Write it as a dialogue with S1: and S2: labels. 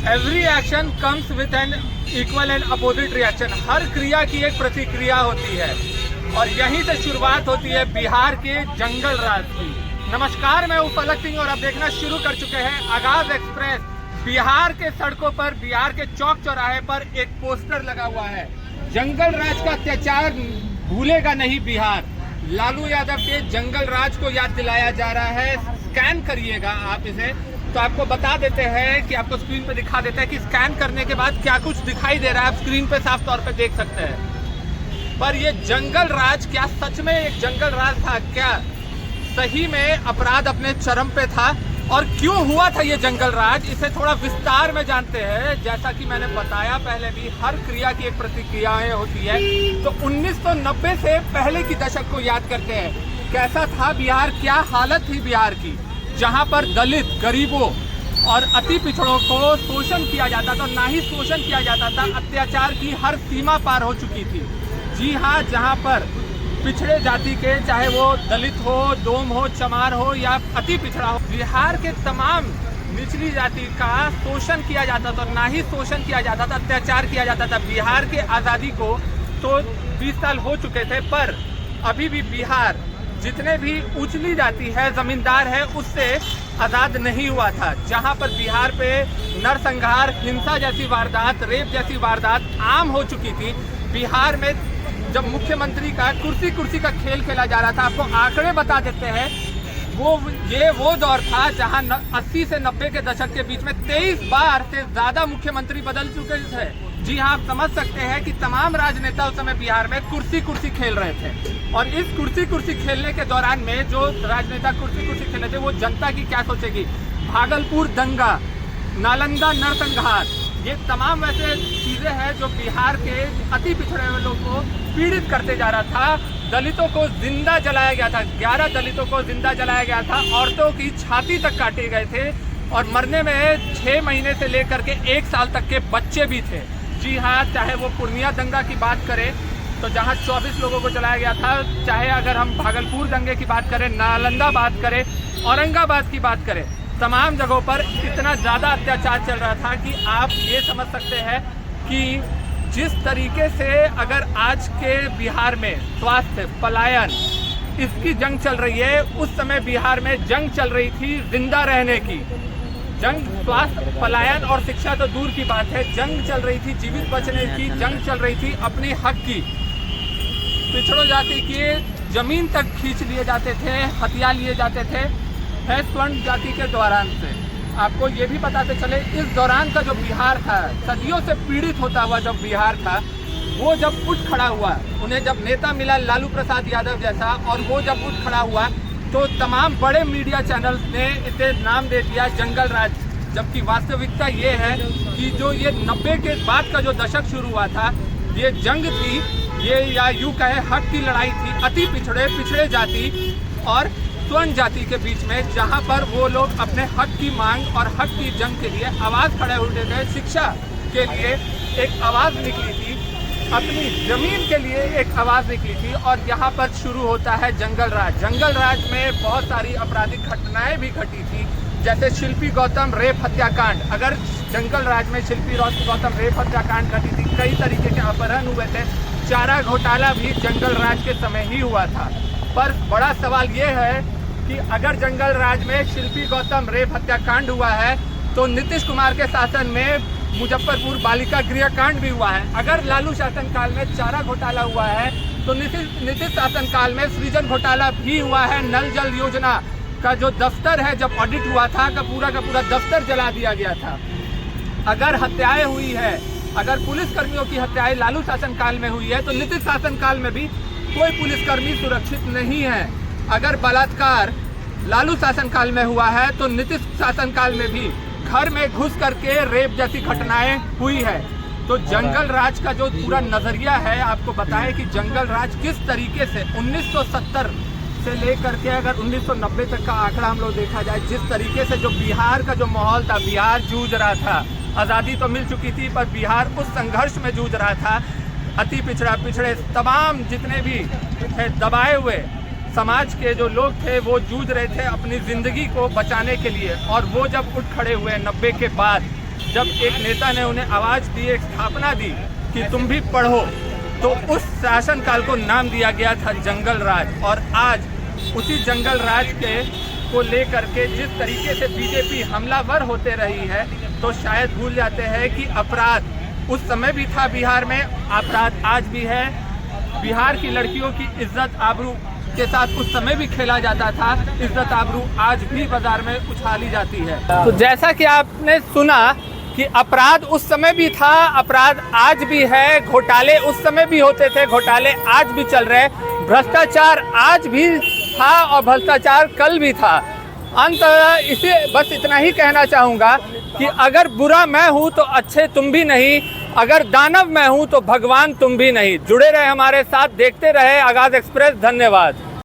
S1: Every action comes with an equal and opposite reaction. हर क्रिया की एक प्रतिक्रिया होती है और यहीं से शुरुआत होती है बिहार के जंगल राज की। नमस्कार, मैं हूं फलक सिंह और अब देखना शुरू कर चुके हैं आगाज एक्सप्रेस। बिहार के सड़कों पर, बिहार के चौक चौराहे पर एक पोस्टर लगा हुआ है, जंगल राज का अत्याचार भूलेगा नहीं बिहार। लालू यादव के जंगल राज को याद दिलाया जा रहा है। स्कैन करिएगा आप इसे, तो आपको बता देते हैं कि आपको स्क्रीन पे दिखा देता है कि स्कैन करने के बाद क्या कुछ दिखाई दे रहा है। आप स्क्रीन पे साफ तौर पे देख सकते हैं। पर ये जंगल राज क्या सच में एक जंगल राज था? क्या सही में अपराध अपने चरम पे था? और क्यों हुआ था ये जंगल राज, इसे थोड़ा विस्तार में जानते हैं। जैसा कि मैंने बताया पहले भी, हर क्रिया की एक प्रतिक्रियाएं होती है। तो 1990 से पहले की दशक को याद करते हैं। कैसा था बिहार, क्या हालत थी बिहार की, जहां पर दलित, गरीबों और अति पिछड़ों को शोषण किया जाता था। ना ही शोषण किया जाता था, अत्याचार की हर सीमा पार हो चुकी थी। जी हाँ, जहां पर पिछड़े जाति के, चाहे वो दलित हो, डोम हो, चमार हो या अति पिछड़ा हो, बिहार के तमाम निचली जाति का शोषण किया जाता था। ना ही शोषण किया जाता था, अत्याचार किया जाता था। बिहार के आज़ादी को तो 20 साल हो चुके थे, पर अभी भी बिहार जितने भी उचली जाति है, जमींदार है, उससे आज़ाद नहीं हुआ था। जहां पर बिहार पे नरसंहार, हिंसा जैसी वारदात, रेप जैसी वारदात आम हो चुकी थी। बिहार में जब मुख्यमंत्री का कुर्सी का खेल खेला जा रहा था, आपको आंकड़े बता देते हैं, वो दौर था जहां 80 से 90 के दशक के बीच में 23 बार से ज्यादा मुख्यमंत्री बदल चुके थे। जी हाँ, आप समझ सकते हैं कि तमाम राजनेता उस समय बिहार में कुर्सी खेल रहे थे। और इस कुर्सी खेलने के दौरान में जो राजनेता कुर्सी खेल रहे थे, वो जनता की क्या सोचेगी। भागलपुर दंगा, नालंदा नरसंहार, ये तमाम वैसे चीजें हैं जो बिहार के अति पिछड़े हुए लोगों को पीड़ित करते जा रहा था। दलितों को जिंदा जलाया गया था, 11 दलितों को जिंदा जलाया गया था। औरतों की छाती तक काटे गए थे और मरने में 6 महीने से लेकर के 1 साल तक के बच्चे भी थे। जी हाँ, चाहे वो पूर्णिया दंगा की बात करें तो जहाँ 24 लोगों को जलाया गया था, चाहे अगर हम भागलपुर दंगे की बात करें, नालंदा बात करें, औरंगाबाद की बात करें, तमाम जगहों पर इतना ज़्यादा अत्याचार चल रहा था कि आप ये समझ सकते हैं कि जिस तरीके से अगर आज के बिहार में स्वास्थ्य, पलायन, इसकी जंग चल रही है, उस समय बिहार में जंग चल रही थी जिंदा रहने की। जंग, स्वास्थ्य, पलायन और शिक्षा तो दूर की बात है, जंग चल रही थी जीवित बचने की, जंग चल रही थी अपने हक की। पिछड़ों जाति की जमीन तक खींच लिए जाते थे, हथियार लिए जाते थे स्वर्ण जाति के दौरान से। आपको ये भी बताते चले, इस दौरान का जो बिहार था, सदियों से पीड़ित होता हुआ जो बिहार था, वो जब उठ खड़ा हुआ, उन्हें जब नेता मिला लालू प्रसाद यादव जैसा, और वो जब उठ खड़ा हुआ तो तमाम बड़े मीडिया चैनल्स ने इसे नाम दे दिया जंगल राज। जबकि वास्तविकता ये है कि जो ये 90 के बाद का जो दशक शुरू हुआ था, ये जंग थी, ये या यूँ कहे हक की लड़ाई थी अति पिछड़े जाति और स्वर्ण जाति के बीच में, जहां पर वो लोग अपने हक की मांग और हक की जंग के लिए आवाज़ खड़े हुए थे। शिक्षा के लिए एक आवाज़ निकली थी, अपनी जमीन के लिए एक आवाज़ निकली थी। और यहाँ पर शुरू होता है जंगल राज। जंगल राज में बहुत सारी आपराधिक घटनाएं भी घटी थी, जैसे शिल्पी गौतम रेप हत्याकांड। अगर जंगल राज में शिल्पी गौतम रेप हत्याकांड घटी थी, कई तरीके के अपहरण हुए थे, चारा घोटाला भी जंगल राज के समय ही हुआ था। पर बड़ा सवाल ये है कि अगर जंगल राज में शिल्पी गौतम रेप हत्याकांड हुआ है, तो नीतीश कुमार के शासन में मुजफ्फरपुर बालिका गृह कांड भी हुआ है। अगर लालू शासनकाल में चारा घोटाला हुआ है, तो नीतीश शासनकाल में सृजन घोटाला भी हुआ है। नल जल योजना का जो दफ्तर है, जब ऑडिट हुआ था, का पूरा दफ्तर जला दिया गया था। अगर हत्याएं हुई है, अगर पुलिस कर्मियों की हत्याएं लालू शासनकाल में हुई है, तो नीतीश शासनकाल में भी कोई पुलिसकर्मी सुरक्षित नहीं है। अगर बलात्कार लालू शासनकाल में हुआ है, तो नीतीश शासनकाल में भी घर में घुस करके रेप जैसी घटनाएं हुई है। तो जंगल राज का जो पूरा नजरिया है, आपको बताएं कि जंगल राज किस तरीके से 1970 से लेकर के अगर 1990 तक का आंकड़ा हम लोग देखा जाए, जिस तरीके से जो बिहार का जो माहौल था, बिहार जूझ रहा था। आज़ादी तो मिल चुकी थी, पर बिहार उस संघर्ष में जूझ रहा था। अति पिछड़े तमाम जितने भी दबाए हुए समाज के जो लोग थे वो जूझ रहे थे अपनी ज़िंदगी को बचाने के लिए। और वो जब उठ खड़े हुए 90 के बाद, जब एक नेता ने उन्हें आवाज़ दी, एक स्थापना दी कि तुम भी पढ़ो, तो उस शासनकाल को नाम दिया गया था जंगल राज। और आज उसी जंगल राज को लेकर के जिस तरीके से बीजेपी हमलावर होते रही है, तो शायद भूल जाते हैं कि अपराध उस समय भी था बिहार में, अपराध आज भी है। बिहार की लड़कियों की इज्जत आबरू के साथ उस समय भी खेला जाता था, इज्जत आबरू आज भी बाजार में उछाली जाती है। तो जैसा कि आपने सुना कि अपराध उस समय भी था, अपराध आज भी है, घोटाले उस समय भी होते थे, घोटाले आज भी चल रहे, भ्रष्टाचार आज भी था और भ्रष्टाचार कल भी था। अंत इसे बस इतना ही कहना चाहूँगा कि अगर बुरा मैं हूँ तो अच्छे तुम भी नहीं, अगर दानव मैं हूँ तो भगवान तुम भी नहीं। जुड़े रहे हमारे साथ, देखते रहे आगाज़ एक्सप्रेस। धन्यवाद।